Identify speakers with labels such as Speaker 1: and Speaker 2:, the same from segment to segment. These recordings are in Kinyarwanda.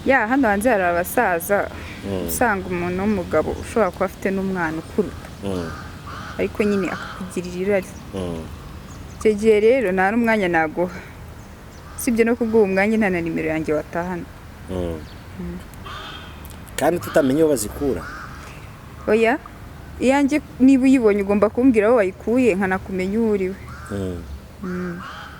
Speaker 1: ya hano hanze hari abasaza usanga umuntu w'umugabo ushobora kuba afite n'umwana ukuruta ariko nyine akakugirira irari icyo gihe rero nta n'umwanya naguha sibyo no kuguha umwanya nta na nimero yanjye watahana
Speaker 2: kandi tutamenye aho bazikura.
Speaker 1: oya iyanjye niba uyibonye ugomba kumbwira aho wayikuye nkanakumenya uwo uriwe.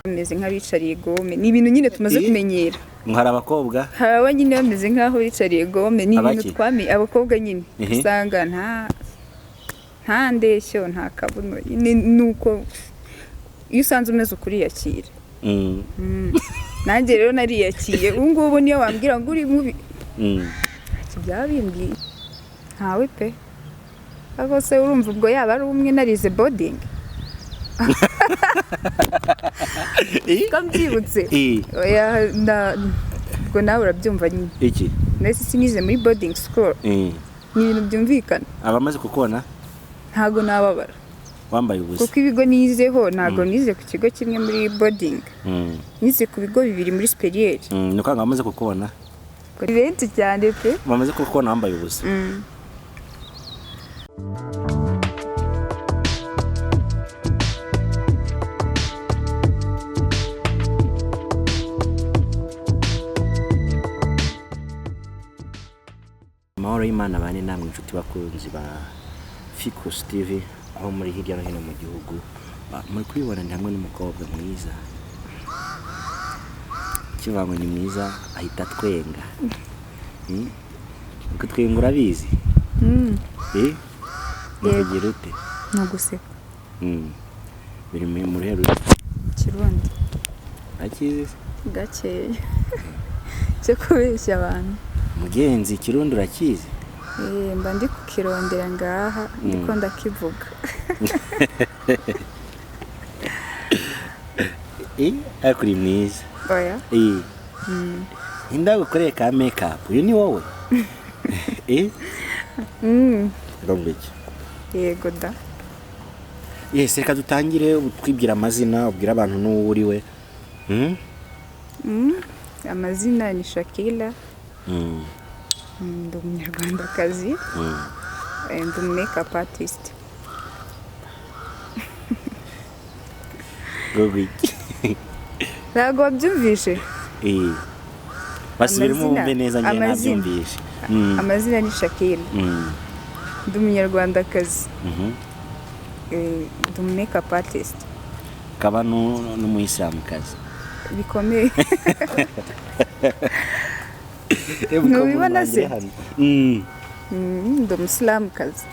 Speaker 1: Bameze nk'abicariye gome ni ibintu nyine tumaze kumenyera.
Speaker 2: Hari abakobwa
Speaker 1: haba nyine bameze nk'aho bicariye gome ni ibintu twami abakobwa nyine usanga nta ndeshyo nta kabuno nuko iyo usanze umeze ukuri yakira. Nanjye rero nariyakiye ubu ngubu niyo wambwira ngo uri mubi byabimbwiye ntawe pe ako se urumva ubwo yaba ari umwe narize boarding kambyibutse oya ubwo nawe urabyumva nyine
Speaker 2: iki
Speaker 1: nese sinize muri boarding school ni ibintu byumvikana.
Speaker 2: Abamaze kukubona
Speaker 1: ntago nababara
Speaker 2: wambaye ubusa
Speaker 1: kuko ibigo nizeho ntago nize ku kigo kimwe muri boarding nize ku bigo bibiri muri superieur.
Speaker 2: Nuko bamaze kukubona
Speaker 1: benshi cyane pe
Speaker 2: bamaze kukubona wambaye ubusa. Amahoro y'Imana bane namwe inshuti bakunzi ba Ficus TV aho muri hirya no hino mu gihugu muri kwibona ndi hamwe n'umukobwa mwiza kivango ni mwiza ahita twenga uko twenga urabizi ntigira ute
Speaker 1: no guseka
Speaker 2: biri mu ruhero
Speaker 1: kirundi
Speaker 2: akizi
Speaker 1: gakeya cyo kubeshya abantu
Speaker 2: mugenzi kirundi urakizi
Speaker 1: mba ndi kukirondera ngaha ndiko ndakivuga
Speaker 2: akuri mwiza
Speaker 1: oya
Speaker 2: inda gukoreye ka makeup uyu ni wowe rombeki
Speaker 1: yego da
Speaker 2: yes reka dutangire twibwira amazina ubwira abantu n'uwo uriwe.
Speaker 1: Amazina ni Shakira ndi umunyarwandakazi ndi makeup artist. Ntabwo wabyumvishe
Speaker 2: basubiremo bumve neza njye nabyumvishe.
Speaker 1: Amazina ni Shakira ndi umunyarwandakazi ndi makeup artist
Speaker 2: kaba n'umuyisilamukazi
Speaker 1: bikomeye. Ntubibona se ndi umusilamukazi.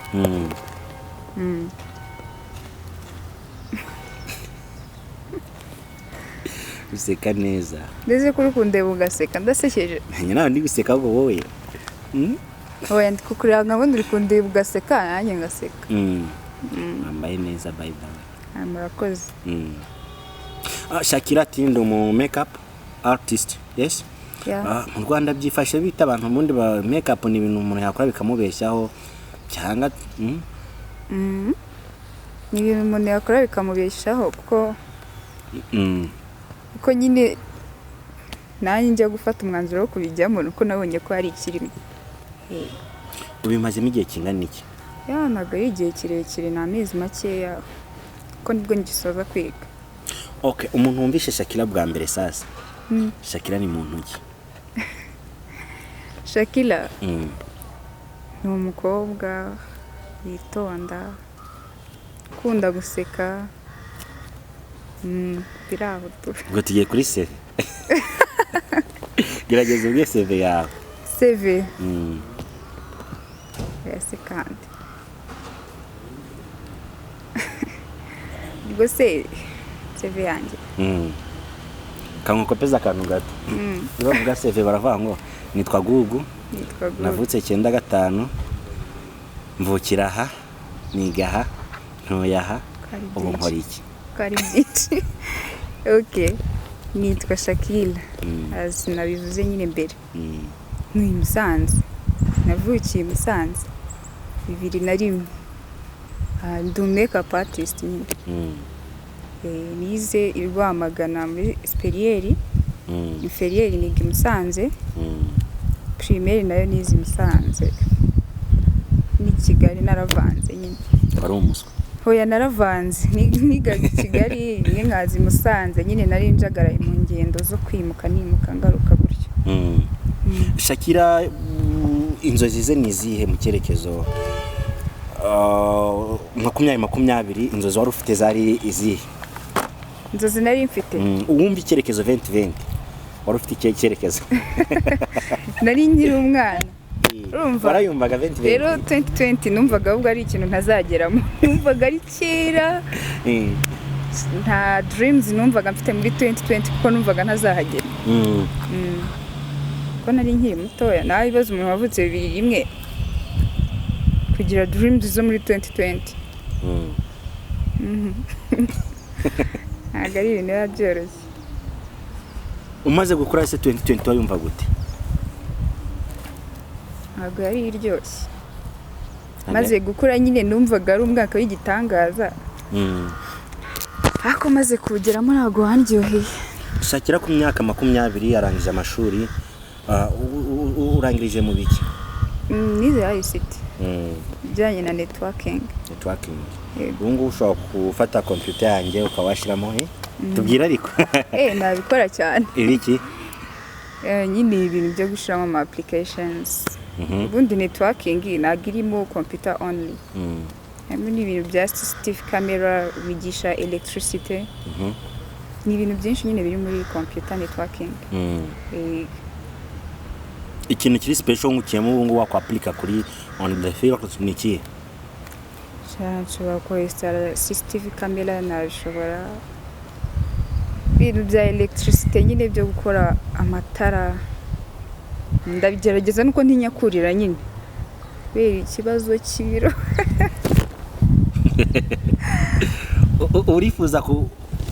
Speaker 2: useka neza
Speaker 1: ndetse kuri kundeba ugaseka ndasekeje
Speaker 2: njye nawe ndi guseka ahubwo wowe
Speaker 1: oya ndi kukureba ngo ndi kundeba ugaseka nanjye ngaseka.
Speaker 2: wambaye neza bye bye.
Speaker 1: Murakoze.
Speaker 2: Shakira ati ndi umu makeup artist. Yes mu Rwanda byifashe bita abantu mundi ba makeup ni ibintu umuntu yakora bikamubeshyaho cyangwa
Speaker 1: ni ibintu umuntu yakora bikamubeshyaho kuko nyine nanjye njya gufata umwanzuro wo kubijyamo nuko nabonye ko hari ikirimo.
Speaker 2: Ubimazemo igihe kingana iki?
Speaker 1: Ntabwo ari igihe kirekire ni amezi makeya kuko nibwo ngisoza kwiga.
Speaker 2: Okay, umuntu wumvishe Shakira bwa mbere sasa Shakira ni muntu ki?
Speaker 1: Shakira ni umukobwa witonda ukunda guseka birabo tu.
Speaker 2: Ngo tugiye kuri CV. Gerageza ubwe CV yawe.
Speaker 1: CV yase kandi ubwo se CV yanjye
Speaker 2: kankokopeza akantu gato bavuga CV baravuga ngo nitwa Gugu navutse 95 mvukira aha nigaha ntoyaha ubu nkora iki
Speaker 1: kari byinshi. Okay nitwa Shakira nabivuze nyine mbere ni Musanze navukiye Musanze 2001 ndi makeup artist nyine nize irwamagana muri superieur inferieur niga Musanze primaire nayo nizi Musanze ni Kigali naravanze nyine.
Speaker 2: Wari umuswa?
Speaker 1: Hoya naravanze nigaga Kigali nkazi Musanze nyine nari njagaraye mu ngendo zo kwimuka nimuka ngaruka gutyo.
Speaker 2: Shakira inzozi ze nizihe mu cyerekezo 2020 inzozi wari ufite zari izihe?
Speaker 1: Inzozi nari mfite
Speaker 2: uwumva icyerekezo 2020 wari ufite icyo cyerekezo?
Speaker 1: Nari nkiri umwana urumva
Speaker 2: warayumvaga 2020
Speaker 1: rero 2020 numvaga ahubwo ari ikintu ntazageramo numvaga ari kera nta dreams numvaga mfite muri 2020 kuko numvaga ntazahagera ko nari nkiri mutoya nawe ibibazo umuntu wavutse bibiri rimwe kugira dreams zo muri 2020 ntabwo ari ibintu biba byoroshye.
Speaker 2: Umaze gukora se 2020 wayumva gute?
Speaker 1: Ntabwo yari iryoshye maze gukura nyine numvaga ari umwaka w'igitangaza ariko maze kugeramo ntabwo wandyoheye.
Speaker 2: Shakira ku myaka 20 arangije amashuri urangirije mu biki?
Speaker 1: Nize ICT bijyanye na networking.
Speaker 2: Ubu ngubu ushobora gufata computer yanjye ukawashiramo tubwira ariko
Speaker 1: nabikora cyane.
Speaker 2: Ibiki?
Speaker 1: Nyine ibintu byo gushiramo ama applications. Ubundi networking ntabwo irimo computer only. Harimo n'ibintu bya CCTV camera bigisha electricity. Ni ibintu byinshi nyine biri muri computer networking.
Speaker 2: Ikintu kiri special nk'ukiyemo ubu ngubu wakwaplika kuri on the field ni iki?
Speaker 1: Nshobora kuinstalla CCTV camera nashobora ibintu bya electricity nyine byo gukora amatara ndabigerageza nuko ntinyakurira nyine beri ikibazo cy'ibiro.
Speaker 2: Urifuza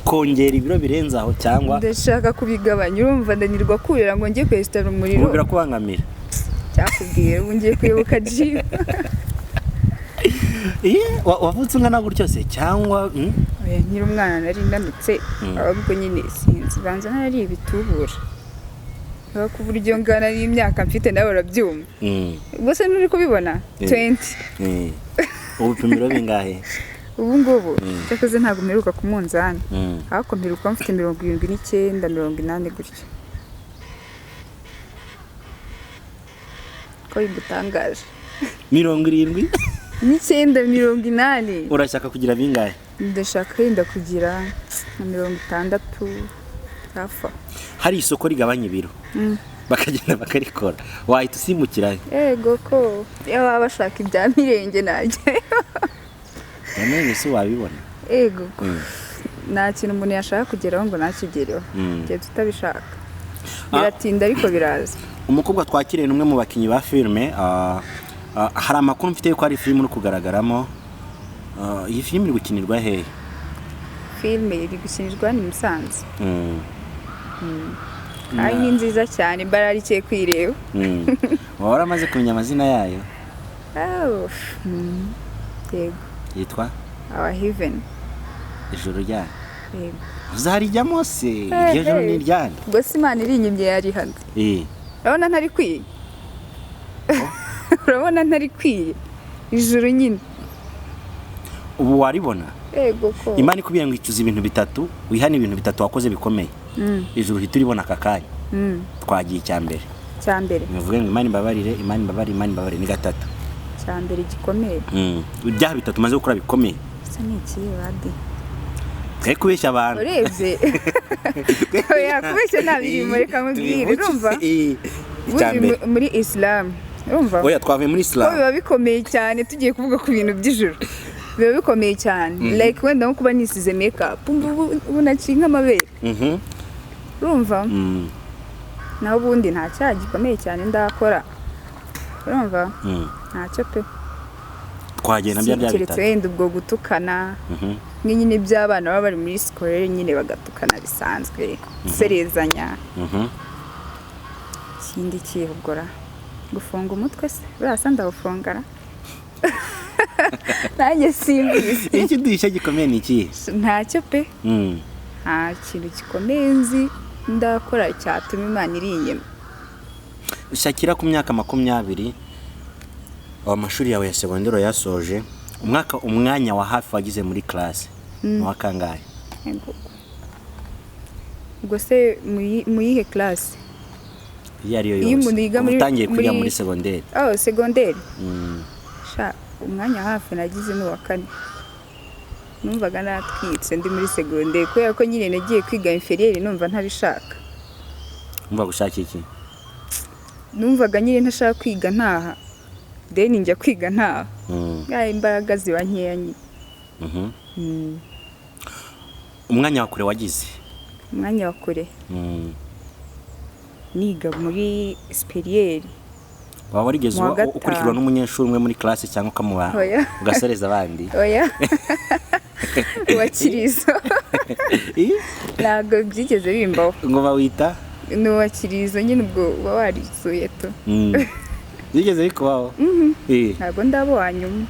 Speaker 2: kongera ibiro birenzaho cyangwa
Speaker 1: ndashaka kubigabanya urumva ndanirwa kurira ngo ngiye kwestara umuriro
Speaker 2: birakubangamira
Speaker 1: cyakubwiye ubu ngiye kuyoboka gym.
Speaker 2: Wavutse ungana gutyo se cyangwa
Speaker 1: nkiri umwana nari ndamutse ahubwo nyine sinzi banza nari ibitubura ku buryo ngana n'imyaka mfite nawe urabyumva gusa nturi kubibona 20
Speaker 2: ubu pimiro bingahe
Speaker 1: ubu ngubu cyakoze ntabwo mperuka ku munzani ariko mperuka mfite 79 80 gutyo ko ibutangaje
Speaker 2: 70
Speaker 1: 980.
Speaker 2: Urashaka kugira bingahe?
Speaker 1: Ndashaka yenda kugira 60 hafa.
Speaker 2: Hari isoko rigabanya ibiro bakagenda bakarikora wahita usimukira?
Speaker 1: Ego ko yaba bashaka ibya mirenge najye
Speaker 2: none se wabibona?
Speaker 1: Ego nta kintu umuntu yashaka kugeraho ngo nakigereho gihe tutabishaka biratinda ariko biraza.
Speaker 2: Umukobwa twakiriye numwe mu bakinyi ba filme hari amakuru mfite yuko hari filime uri kugaragaramo. Iyi filime iri gukinirwa hehe?
Speaker 1: Filime iri gukinirwa ni Musanze. Ari ni nziza cyane bararikiye kwireba.
Speaker 2: Wari amaze kumenya amazina yayo?
Speaker 1: Yego.
Speaker 2: Yitwa?
Speaker 1: Our Heaven.
Speaker 2: Ijuru rya?
Speaker 1: Yego.
Speaker 2: Uzarijyamo se? Iryo joro ni iryande?
Speaker 1: Gusa Imana iri inyimye yari hano. Urabona ntari kwiye? Urabona ntari kwiye? Ijuru nyine.
Speaker 2: Ubu waribona?
Speaker 1: Yego ko.
Speaker 2: Imana ikubwira ngo icuza ibintu bitatu, wihana ibintu bitatu wakoze bikomeye. Ijuru hita uribona aka kanya. Twagiye icyambere.
Speaker 1: Cyambere.
Speaker 2: Muvuge ngo Imana imbabarire, Imana imbabarire, Imana imbabarire ni gatatu.
Speaker 1: Cyambere gikomeye.
Speaker 2: Ibyaha bitatu maze gukora bikomeye.
Speaker 1: Asa n'iki badi?
Speaker 2: Twe kubeshya abantu.
Speaker 1: Urebye. Oya kubeshya nabirimo reka mubwire urumva? Muri Islam. Urumva?
Speaker 2: Oya twavuye muri Islam.
Speaker 1: Biba bikomeye cyane tugiye kuvuga ku bintu by'ijuru. Biba bikomeye cyane. Like wenda nko kuba nisize makeup ubu nacinka amabere. Urumva? Naho ubundi nta cyaha gikomeye cyane ndakora. Urumva? Ntacyo pe.
Speaker 2: Twagenda bya bitatu.
Speaker 1: Keretse wenda ubwo gutukana. Nyine by'abana baba bari muri scolaire nyine bagatukana bisanzwe. Serezanya. Kindi kihugora. Gufunga umutwe se urasa ndawufungara. Nanjye simbizi.
Speaker 2: Iki duhisha gikomeye ni iki?
Speaker 1: Ntacyo pe. Nta kintu gikomeye nzi ndakora cyatuma Imana iri inyuma.
Speaker 2: Shakira ku myaka 20 amashuri yawe ya segondero yasoje umwanya wa hafi wagize muri class wa kangahe?
Speaker 1: Ubwo se mu yihe class?
Speaker 2: Iyo umuntu yiga utangiye kujya muri segonderi.
Speaker 1: Segonderi. Sha umwanya hafi nagize no wa 4. Numvaga natwitse ndi muri segonderi kubera ko nyine nagiye kwiga inferieur numva ntabishaka.
Speaker 2: Umva gushaka iki?
Speaker 1: Numvaga nyine ntashaka kwiga ntaha. Then njya kwiga ntaha. Imbaraga ziba nkeya nyine.
Speaker 2: Umwanya wa kure wagize?
Speaker 1: Umwanya wa kure. Niga muri superieur.
Speaker 2: Waba warigeze ukurikirwa n'umunyeshuri umwe muri classe cyangwa ukamuba ugasoreza abandi?
Speaker 1: Oya. Uwakirizo. Ntabwo byigeze bimbaho.
Speaker 2: Ngo bawita?
Speaker 1: N'uwakirizo nyine ubwo warisuye to.
Speaker 2: Byigeze bikubaho?
Speaker 1: Ntabwo ndabo wanyuma.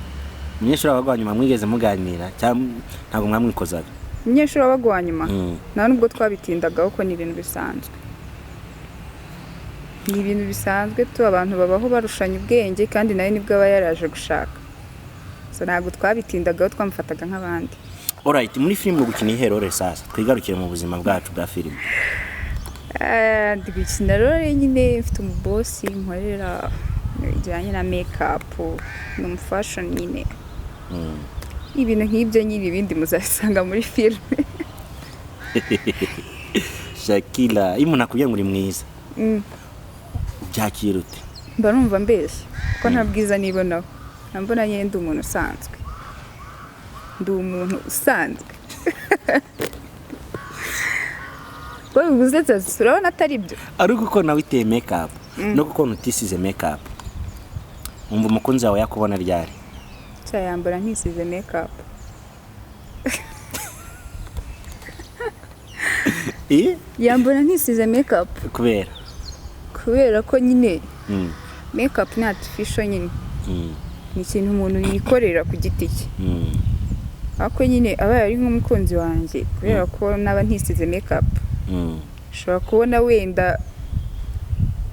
Speaker 2: Umunyeshuri wabagwanyuma mwigeze muganira cyangwa ntabwo mwamwikozaga?
Speaker 1: Umunyeshuri wabagwanyuma? Nta nubwo twabitindagaho ko ni ibintu bisanzwe. Ni ibintu bisanzwe tu abantu babaho barushanya ubwenge kandi nawe nibwo aba yaraje gushaka. So ntabwo twabitindagaho twamufataga nk'abandi.
Speaker 2: Alright, muri film gukina iherore sasa twigarukire mu buzima bwacu bwa film.
Speaker 1: Ndi gukina role nyine mfite umubosi nkorera ijyanye na makeup no fashion nyine. Ibintu nk'ibyo nyine ibindi muzasanga muri film.
Speaker 2: Shakira, umuntu akubwiye ngo uri mwiza. Byakira ute?
Speaker 1: Mba numva mbeshya ko nta bwiza nibonaho. Nambona nyine ndi umuntu usanzwe. Ndi umuntu usanzwe. Wowe uguzetsa urabona atari byo?
Speaker 2: Ari uko nawe iteye makeup no kuko ntisize makeup. Umva umukunzi wawe yakubona ryari?
Speaker 1: Yambara ntisize makeup. Yambara ntisize makeup kubera ko nyine makeup ni artificial nyine. Ni ikintu umuntu yikorera ku giti cye. Ako nyine aba ari nk'umukunzi wanjye kubera ko naba ntisize makeup. Ushobora kubona wenda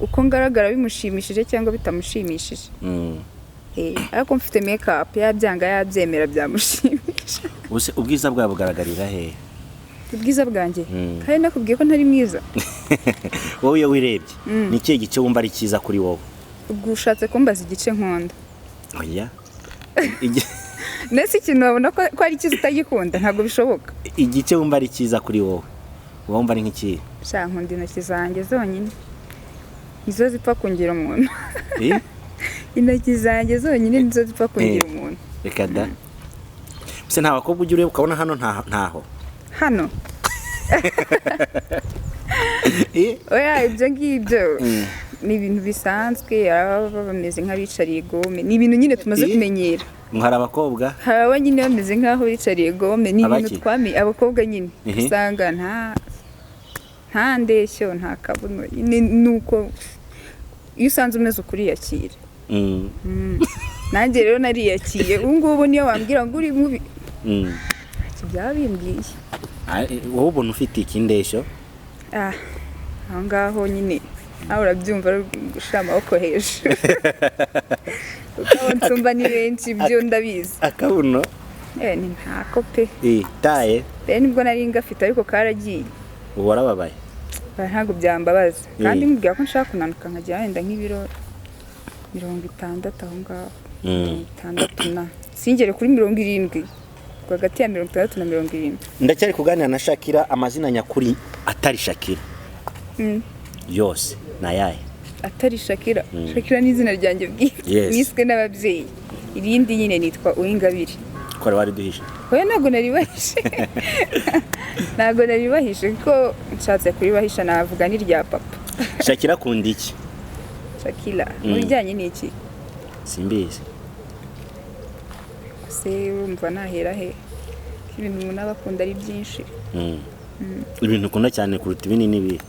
Speaker 1: uko ngaragara bimushimishije cyangwa bitamushimishije. Ariko mfite makeup yabyanga yabyemera byamushimisha.
Speaker 2: Ubwiza bwabo bugaragarira he?
Speaker 1: Ubwiza bwanjye kandi nakubwiye ko ntari mwiza.
Speaker 2: Wowe iyo wirebye ni ikihe gice wumva ari cyiza kuri wowe?
Speaker 1: Ubwo ushatse kumbaza igice nkunda.
Speaker 2: Oya.
Speaker 1: Nese ikintu wabona ko ari cyiza utagikunda ntabwo bishoboka.
Speaker 2: Igice wumva ari cyiza kuri wowe wumva ari nk'iki?
Speaker 1: Nkunda intoki zanjye zonyine. Nizo zipfa kungira umuntu. Intoki zanjye zonyine nizo zipfa kungira umuntu.
Speaker 2: Reka da. Ese nta bakobwa ujya ureba ukabona hano ntaho?
Speaker 1: Hano? Oya ibyo ngibyo ni ibintu bisanzwe bameze nk'abicariye gome. Ni ibintu nyine tumaze kumenyera.
Speaker 2: Hari abakobwa?
Speaker 1: Hari aba nyine bameze nk'aho bicariye gome. Ni ibintu twamenye abakobwa nyine. Usanga nta ndeshyo nta kabuno. Nuko iyo usanze umeze ukuriyakira. Nanjye rero nariyakiye. Ubu ngubu niyo wambwira ngo uri mubi. Byaba bimbwiye.
Speaker 2: Wowe ubona ufite ikindeshyo?
Speaker 1: Aho ngaho nyine nawe urabyumva gushira amaboko hejuru. Ukaba nsumva ni benshi ibyo ndabizi.
Speaker 2: Akabuno?
Speaker 1: Ni ntako pe.
Speaker 2: Taye?
Speaker 1: Nibwo nari ngafite ariko karagiye.
Speaker 2: Ubu warababaye?
Speaker 1: Ntabwo byambabaza. Kandi mbwira ko nshaka kunanuka nkajya wenda nk'ibiro 60 aho ngaho. 60 na singere kuri 70. Hagati ya 60 na 70.
Speaker 2: Ndacyari kuganira na Shakira amazina nyakuri atari Shakira. Yose nayaye.
Speaker 1: Atari Shakira. Shakira ni izina ryanjye bwite. Niswe n'ababyeyi. Irindi nyine nitwa Uwingabire.
Speaker 2: Ko wari duhishe?
Speaker 1: Oya ntabwo naribahishe. Ntabwo naribahishe ko nshatse kuribahisha navuga ni rya papa.
Speaker 2: Shakira kundi iki?
Speaker 1: Shakira mu bijyanye n'iki?
Speaker 2: Simbizi.
Speaker 1: Se urumva nahera he? Ibintu umuntu abakunda ari byinshi.
Speaker 2: Ibintu ukunda cyane kuruta ibindi nibi?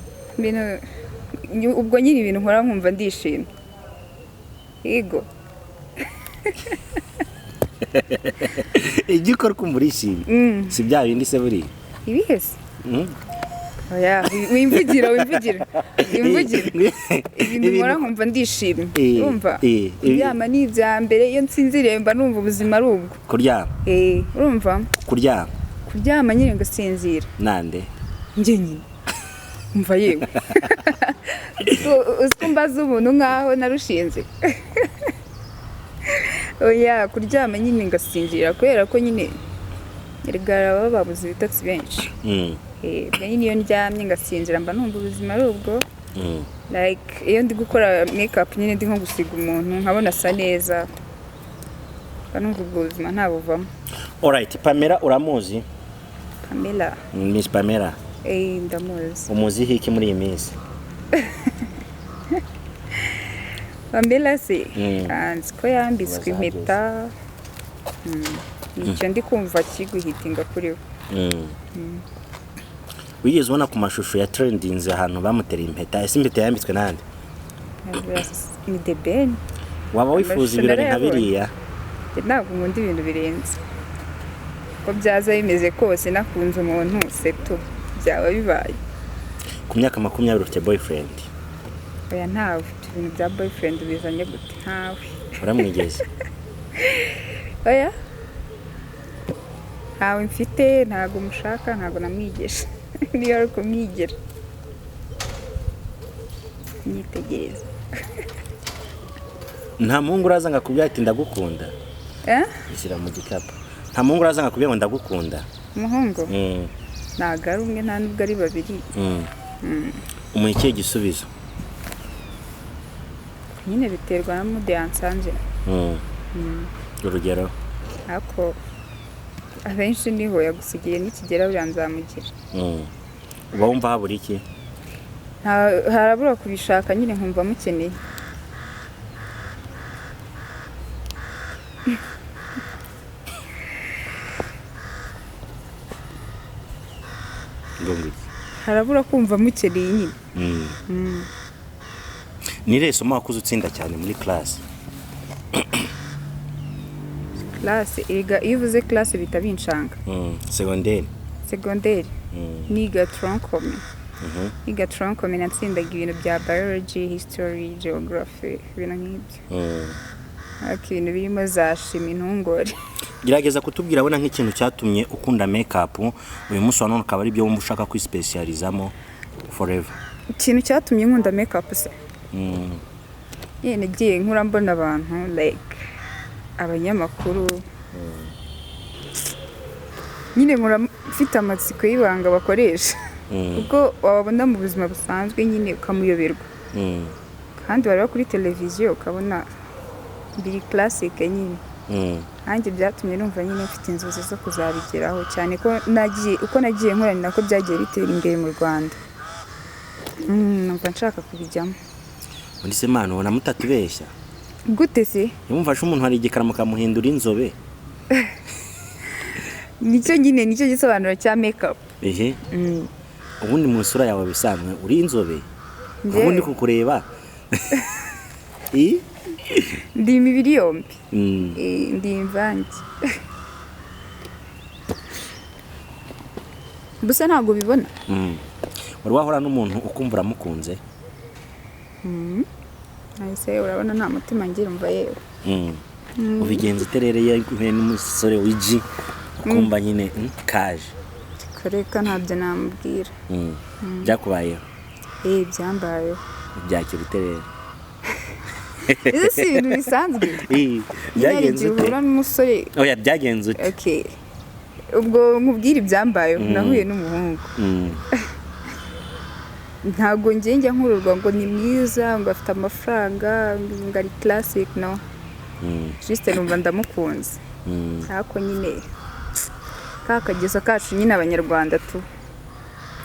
Speaker 1: Ubwo nyine ibintu nkora nkumva ndishimye. Yego.
Speaker 2: Igikora kumurishimye. Si bya bindi se buri?
Speaker 1: Ibihese. oya wimvugira ibintu nkora nkumva ndishimye urumva kuryama ni ibya mbere iyo nsinziriye mba numva ubuzima ari ubwo
Speaker 2: kuryama
Speaker 1: urumva kuryama nyine ngasinzira
Speaker 2: nande
Speaker 1: njye nyine umva yewe uziko mbaza umuntu nkaho narushinze oya kuryama nyine ngasinzira kubera ko nyine erigara baba babuze ibitotsi benshi nyine iyo ndyamye ngasinzira mba numva ubuzima ari ubwo like iyo ndi gukora makeup nyine ndi nko gusiga umuntu nkabona asa neza mba numva ubwo buzima ntabuvamo.
Speaker 2: Alright, Pamela uramuzi?
Speaker 1: Pamela
Speaker 2: Miss Pamela
Speaker 1: ndamuzi.
Speaker 2: Umuzi hiki muri iyi minsi?
Speaker 1: Pamela se kanzi ko yambitswe impeta nicyo ndi kumva kiguhitinga kuri we.
Speaker 2: Wigeze ubona ku mashusho ya trendinze ahantu bamutereye impeta? Ese impeta yambitswe nande?
Speaker 1: Ni The Ben.
Speaker 2: Waba wifuza ibirori nka biriya?
Speaker 1: Ntabwo nkunda ibintu birenze ko byaza bimeze kose nakunze umuntu seto byaba bibaye.
Speaker 2: Ku myaka 20 ufite boyfriend?
Speaker 1: Oya ntawe, ibintu bya boyfriend bizanye gute? Ntawe.
Speaker 2: Uramwigeze?
Speaker 1: Oya ntawe mfite, ntago mushaka, ntago namwigisha. Niyo ari kumwigira nyitegereza.
Speaker 2: Nta muhungu uraza ngakubwira ati ndagukunda? Ishyira mu gikapu. Nta muhungu uraza ngakubwira ngo ndagukunda?
Speaker 1: Umuhungu? Ntago ari umwe, nta nubwo ari babiri.
Speaker 2: Umuha ikihe gisubizo?
Speaker 1: Nyine biterwa na mude yansanje.
Speaker 2: Urugero?
Speaker 1: Ako abenshi niho yagusigiye n'ikigera uranzamugira.
Speaker 2: Uba wumva habura iki?
Speaker 1: Harabura kubishaka nyine nkumva mukeneye. Harabura kumva mukeneye nyine.
Speaker 2: Nire somo wakuze utsinda cyane muri class?
Speaker 1: Class ega iyo uvuze class bita binshanga. Secondaire. Niga troncome. Niga troncome natsindaga ibintu bya biology, history, geography, ibintu nk'ibyo. Ibintu birimo za shimi ntungore.
Speaker 2: Gerageza kutubwira abona nk'ikintu cyatumye ukunda makeup uyu munsi wa none ukaba ari byo wumva ushaka kwispecializamo forever.
Speaker 1: Ikintu cyatumye nkunda makeup se? Yene giye nkura mbona abantu like abanyamakuru nyine nkura mfite amatsiko y'ibanga bakoresha ubwo wabona mu buzima busanzwe nyine ukamuyoberwa kandi bari kuri televiziyo ukabona biri classic nyine hanjye byatumye numva nyine mfite inzozi zo kuzabigeraho cyane ko nagiye nkora ni nako byagiye bitera imbere mu Rwanda. Numva nshaka kubijyamo.
Speaker 2: Undi se mano ubona mutatubeshya?
Speaker 1: Gute se?
Speaker 2: Yumvashe umuntu hari igikaramo kamuhindura inzobe.
Speaker 1: Nicyo gisobanuro cya makeup.
Speaker 2: Ubundi mu sura yawe bisanzwe uri inzobe. Ubundi kukureba.
Speaker 1: Ndi imibiri yombi. Ndi imvange. Busa ntabwo bibona.
Speaker 2: Wari wahora n'umuntu ukumva uramukunze?
Speaker 1: Nahise urabona nta mutima ngira umva yewe.
Speaker 2: Ubigenza iterereye guhe n'umusore w'iji kumba nyine kaje.
Speaker 1: Koreka ntabyo namubwira.
Speaker 2: Byakubayeho?
Speaker 1: Byambayeho.
Speaker 2: Byakira iterere.
Speaker 1: Ese si ibintu bisanzwe?
Speaker 2: Byagenze ute?
Speaker 1: Uhura n'umusore.
Speaker 2: Oya byagenze ute?
Speaker 1: Okay. Ubwo nkubwira ibyambayeho nahuye n'umuhungu. Ntago njye nkururwa ngo ni mwiza ngo afite amafaranga ngo ari classic no. Juste numva ndamukunze. Ariko nyine kakagezo kacu nyine abanyarwanda tu.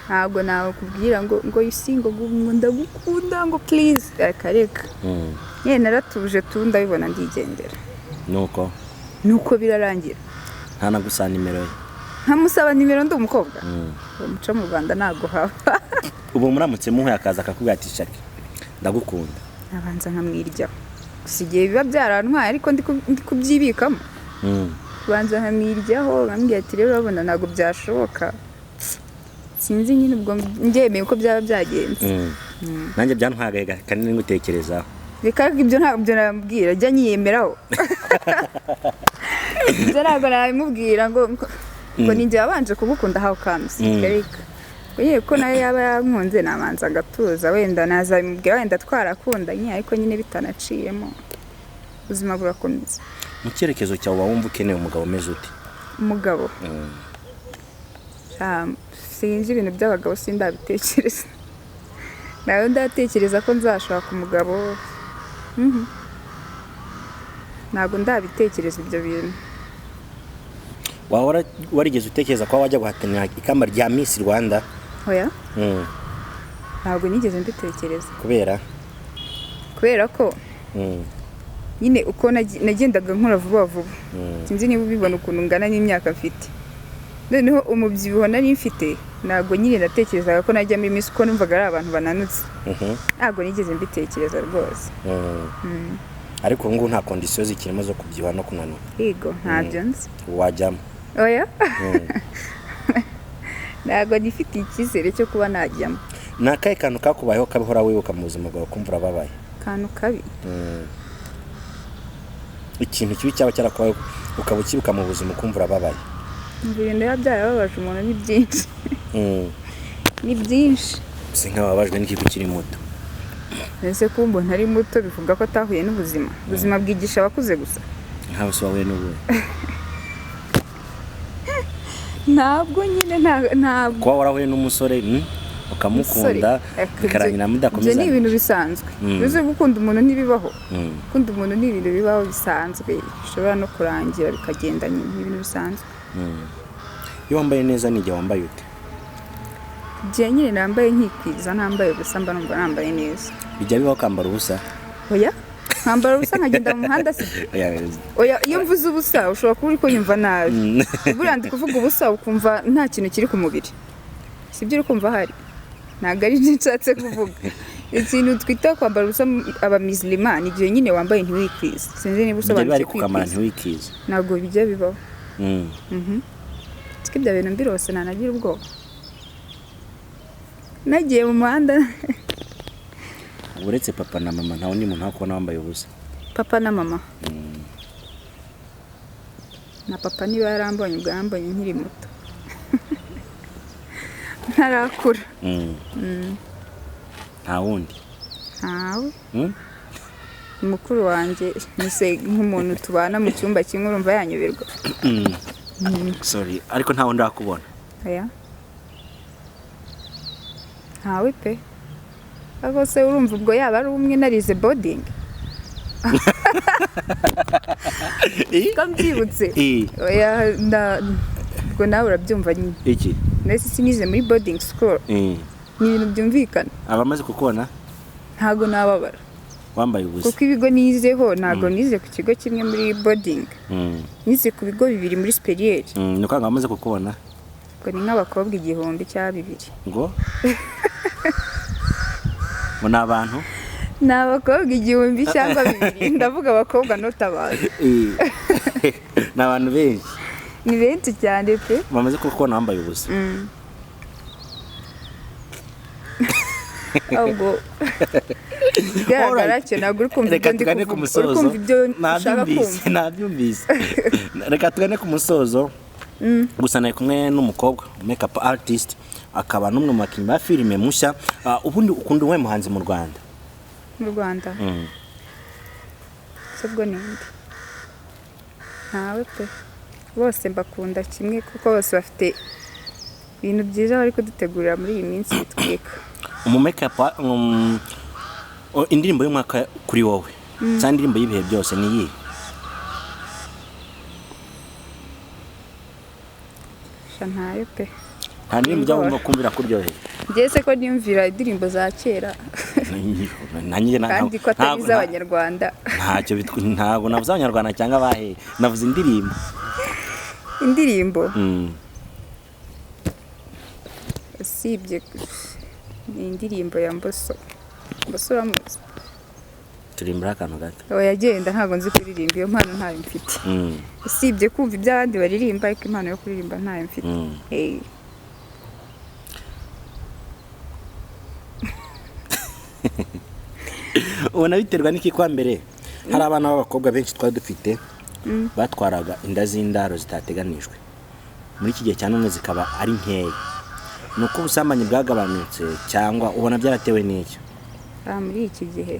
Speaker 1: Ntago nawe kubwira ngo yusingo ndagukunda ngo please akareka. Nyine naratuje tu ndabibona ndigendera. Nuko birarangira.
Speaker 2: Nta nagusa nimero ye?
Speaker 1: Ntamusaba nimero ndi umukobwa. Umuco mu Rwanda nago haba.
Speaker 2: Ubu muramutse muhuye akaza akakubwira ati Shakira ndagukunda.
Speaker 1: Abanza nkamwiryaho. Gusigiye biba byarantwaye ariko ndi kubyibikamo. Banza nkamwiryaho ngambye ati rero urabona nago byashoboka. sinzi nyine ubwo ngemeye uko byaba byagenze.
Speaker 2: Nanjye byantwagaye kanini ngutekerezaho.
Speaker 1: Reka ibyo ntabyo nambwira jya nyiyemeraho. Ibyo ntabwo nabimubwira ngo ninjye wabanje kugukunda how comes. Reka oye ko nayo yaba yankunze namanza gatuza wenda nazabimubwira wenda twarakundanye ariko nyine bitanaciyemo ubuzima burakomeza.
Speaker 2: Mu cyerekezo cyawe wumva ukeneye umugabo umeze ute?
Speaker 1: Umugabo sinzi ibintu by'abagabo sindabitekereza. Nawe ndatekereza ko nzashaka umugabo. Ntabwo ndabitekereza ibyo bintu.
Speaker 2: Waba warigeze utekereza ko wajya guhatanira ikamba rya Miss Rwanda?
Speaker 1: Oya. Ntabwo nigeze mbitekereza.
Speaker 2: Kubera
Speaker 1: ko nyine uko nagendaga nkora vuba vuba. Sinzi niba ubibona ukuntu ngana n'imyaka mfite. Noneho umubyibuho nari mfite ntabwo nyine natekerezaga ko najya muri Miss ko numvaga ari abantu bananutse. Ntabwo nigeze mbitekereza rwose.
Speaker 2: Ariko ngo nta conditions zikirimo zo kubyibuha no kunanuka.
Speaker 1: Yego ntabyo nzi.
Speaker 2: Wajyamo?
Speaker 1: Oya. Ntabwo nifite icyizere cyo kuba najyamo.
Speaker 2: Nakaye kantu kakubayeho kabihora wibuka mu buzima bwawe kumva urababaye?
Speaker 1: Kantu kabi.
Speaker 2: Ikintu kibi cyaba cyarakubayeho ukaba ukibuka mu buzima kumva urababaye?
Speaker 1: Ibintu byarababaje umuntu ni byinshi. Ni byinshi.
Speaker 2: Sinkababajwe n'iki kiri muto.
Speaker 1: Ese kumbo ntari muto bivuga ko atahuye n'ubuzima. Ubuzima bwigisha abakuze gusa.
Speaker 2: Nkaho se wawe n'ubu.
Speaker 1: Ntabwo nyine ntabwo.
Speaker 2: Kwa warahuye n'umusore ukamukunda bikarangira mudakomeza.
Speaker 1: Ibyo ni ibintu bisanzwe. Uzi gukunda umuntu ntibibaho. Gukunda umuntu ni ibintu bibaho bisanzwe. Bishobora no kurangira bikagenda nyine ibintu bisanzwe.
Speaker 2: Iyo wambaye neza ni igihe wambaye ute?
Speaker 1: Je nyine nambaye nkikwiza nambaye ubusa mba numva nambaye neza.
Speaker 2: Bijya bibaho kambara ubusa?
Speaker 1: Oya. Nkambara ubusa nkagenda mu muhanda se. Oya iyo mvuze ubusa ushobora kuba uri ko nyumva nabi. Buriya ndi kuvuga ubusa ukumva nta kintu kiri ku mubiri. Sibyo uri kumva hari. Ntabwo ari nshatse kuvuga. Ikintu twita kwambara ubusa aba Musliman igihe nyine wambaye ntiwikwiza. Sinzi niba usobanutse
Speaker 2: kwikiza.
Speaker 1: Ntabwo bijya bibaho. Skibya bintu mbirose nanagira ubwoba. Nagiye mu muhanda.
Speaker 2: Uretse papa na mama nta wundi muntu akubona wambaye ubusa?
Speaker 1: Papa na mama. Na papa niba yarambonye ubwo yambonye nkiri muto. Ntarakura.
Speaker 2: Nta wundi?
Speaker 1: Ntawe. Mukuru wanjye nise nk'umuntu tubana mu cyumba kimwe urumva yanyoberwa.
Speaker 2: Sorry ariko nta wundi akubona?
Speaker 1: Oya. Ntawe pe. Ako se urumva ubwo yaba ari umwe narize boarding. Kambyibutse. Oya ubwo nawe urabyumva nyine.
Speaker 2: Iki?
Speaker 1: Nese sinize muri boarding school. Ni ibintu byumvikana.
Speaker 2: Abamaze kukubona?
Speaker 1: Ntago nababara.
Speaker 2: Wambaye ubusa?
Speaker 1: Kuko ibigo nizeho ntago nize ku kigo kimwe muri boarding. Nize ku bigo bibiri muri superieur.
Speaker 2: Nuko abamaze kukubona?
Speaker 1: Ko ni nk'abakobwa 100 cyangwa 2.
Speaker 2: Ngo? Muna abantu?
Speaker 1: N'abakobwa 1000 cyangwa 2. Ndavuga abakobwa notabazi.
Speaker 2: N'abantu benshi.
Speaker 1: Ni benshi cyane pe.
Speaker 2: Bamaze kukubona wambaye ubusa?
Speaker 1: Ahubwo garagara cyo naguri kumva
Speaker 2: ibyo ndi kuvuga. Nabyumvise. Reka tugane ku musozo. Gusa naye kumwe n'umukobwa makeup artist akaba n'umwe mu bakinnyi ba filime mushya. Ubundi ukunda uwe muhanzi mu Rwanda?
Speaker 1: Mu Rwanda? Sobwo ninde? Ntawe pe. Bose mbakunda kimwe kuko bose bafite ibintu byiza bari kudutegurira muri iyi minsi bitwika.
Speaker 2: Umu makeup indirimbo y'umwaka kuri wowe cyangwa indirimbo y'ibihe byose ni iyi?
Speaker 1: Ntayo pe.
Speaker 2: Nta ndirimbo ujya wumva kumvira kuryoheye?
Speaker 1: Ngeze ko niyumvira indirimbo za kera. Kandi ko atari iz'Abanyarwanda.
Speaker 2: Ntacyo ntabwo navuze Abanyarwanda cyangwa abahe, navuze indirimbo.
Speaker 1: Indirimbo? Sibye ni indirimbo ya Mboso. Mboso uramuzi?
Speaker 2: Turimbura akantu gato.
Speaker 1: Oya genda ntabwo nzi kuririmba iyo mpano ntayo mfite. Sibye kumva iby'abandi baririmba ariko impano yo kuririmba ntayo mfite.
Speaker 2: ubona biterwa n'iki kwa mbere hari abana b'abakobwa benshi twari dufite batwaraga inda z'indaro zitateganijwe muri iki gihe cyane zikaba ari nkeya nuko ubusambanyi bwagabanutse cyangwa ubona byaratewe n'iki
Speaker 1: muri iki gihe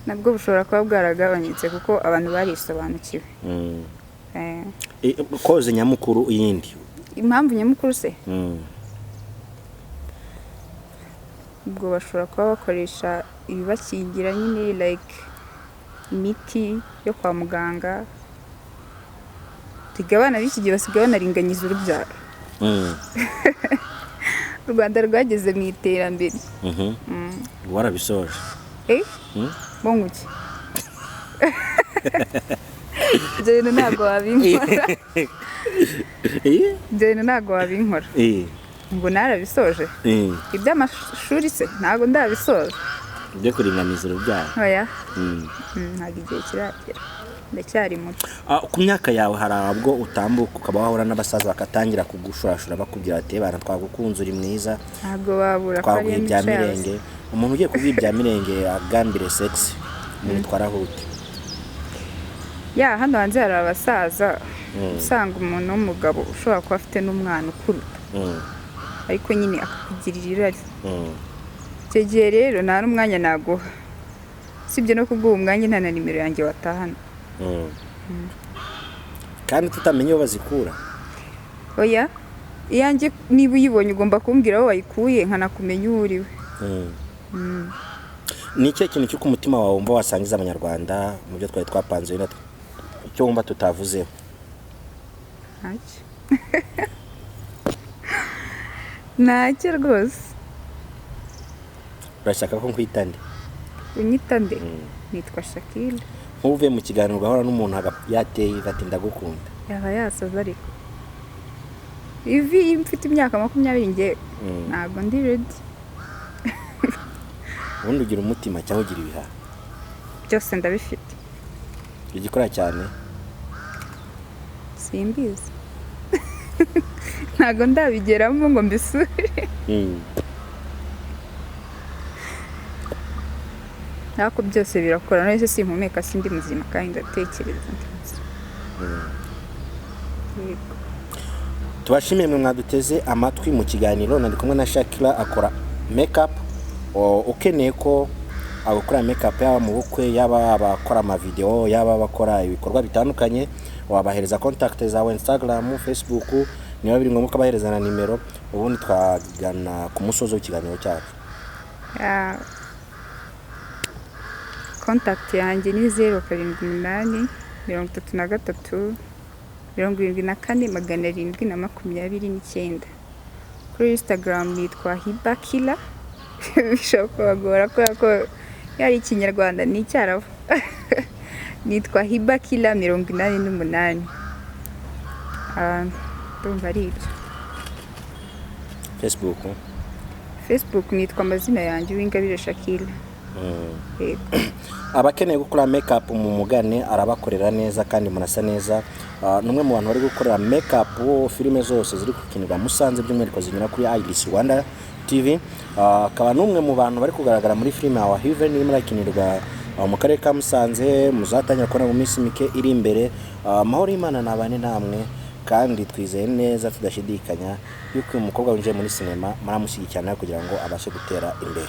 Speaker 1: nabwo bushobora kuba bwaragabanyutse kuko abantu barisobanukiwe
Speaker 2: koze nyamukuru yindi
Speaker 1: impamvu nyamukuru se ubwo bashobora kuba bakoresha ibibakingira nyine like imiti yo kwa muganga abana b'iki gihe basigaye banaringanyiza urubyaro u Rwanda rwageze mu iterambere
Speaker 2: warabisoje
Speaker 1: bonguki ibyo ntabwo wabinkora ibyo ntabwo wabinkora ngo narabisoje iby'amashuri se ntabwo ndabisoje
Speaker 2: ibyo kuringaniza urubyaro
Speaker 1: oya ntabwo igihe kiragera ndacyari muto
Speaker 2: ku myaka yawe hari abwo utambuka ukaba wahura n'abasaza bakatangira kugushurashura bakubwira ati bana twagukunze uri mwiza
Speaker 1: ntabwo babura
Speaker 2: twaguha ibya mirenge umuntu ugiye kuguha ibya mirenge agambire sex mwitwara hute
Speaker 1: hano hanze hari abasaza usanga umuntu w'umugabo ushobora kuba afite n'umwana ukuruta ariko nyine akakugirira irari icyo gihe rero nta n'umwanya naguha sibyo no kuguha umwanya nta na nimero yanjye watahana
Speaker 2: kandi tutamenye aho bazikura
Speaker 1: oya iyanjye niba uyibonye ugomba kumbwira aho wayikuye nkanakumenya uwo uriwe
Speaker 2: ni ikihe kintu cy'uko umutima wawe wumva wasangiza abanyarwanda mu byo twari twapanze icyo wumva tutavuzeho
Speaker 1: ntacyo rwose
Speaker 2: urashaka ko nkwita nde
Speaker 1: unyita nde nitwa Shakira
Speaker 2: nk'uvuye mu kiganiro ugahora n'umuntu yateye ati ndagukunda
Speaker 1: yaba yasaza ariko ivi mfite imyaka 20 nge ntabwo ndi ready
Speaker 2: ubundi ugira umutima cyangwa ugira ibihaha
Speaker 1: byose ndabifite
Speaker 2: igikora cyane
Speaker 1: simbizi ntabwo ndabigeramo ngo mbisure ariko byose birakora none se simpumeka sindi muzima kandi ndatekereza
Speaker 2: tubashimiye mwe mwaduteze amatwi mu kiganiro nari kumwe na Shakira akora makeup ukeneye ko abakora makeup yaba mu bukwe yaba abakora ama video yaba abakora ibikorwa bitandukanye wabahereza contact zawe Instagram Facebook niba biri ngombwa kabahereza na nimero ubundi twagana ku musozo w'ikiganiro cyacu
Speaker 1: contact yanjye ni 078 33 74 kuri Instagram nitwa hibakila bishobora kubagora ko yari ikinyarwanda ni icyaravu nitwa hibakila 88 ndumva ari ibyo Facebook nitwa amazina yanjye Uwingabire Shakira
Speaker 2: abakeneye gukora makeup mu mugane arabakorera neza kandi murasa neza numwe mu bantu bari gukorera makeup filime zose ziri kukinirwa Musanze by'umwihariko zinyura kuri IBC Rwanda TV akaba numwe mu bantu bari kugaragara muri filime wa Heaven irimo rakinirwa mu karere ka Musanze muzatangira kubona mu minsi mike iri imbere mahoro y'Imana nabane namwe kandi twizeye neza tudashidikanya yuko uyu mukobwa winjiye muri sinema muramushyigikirana kugira ngo abashe gutera imbere.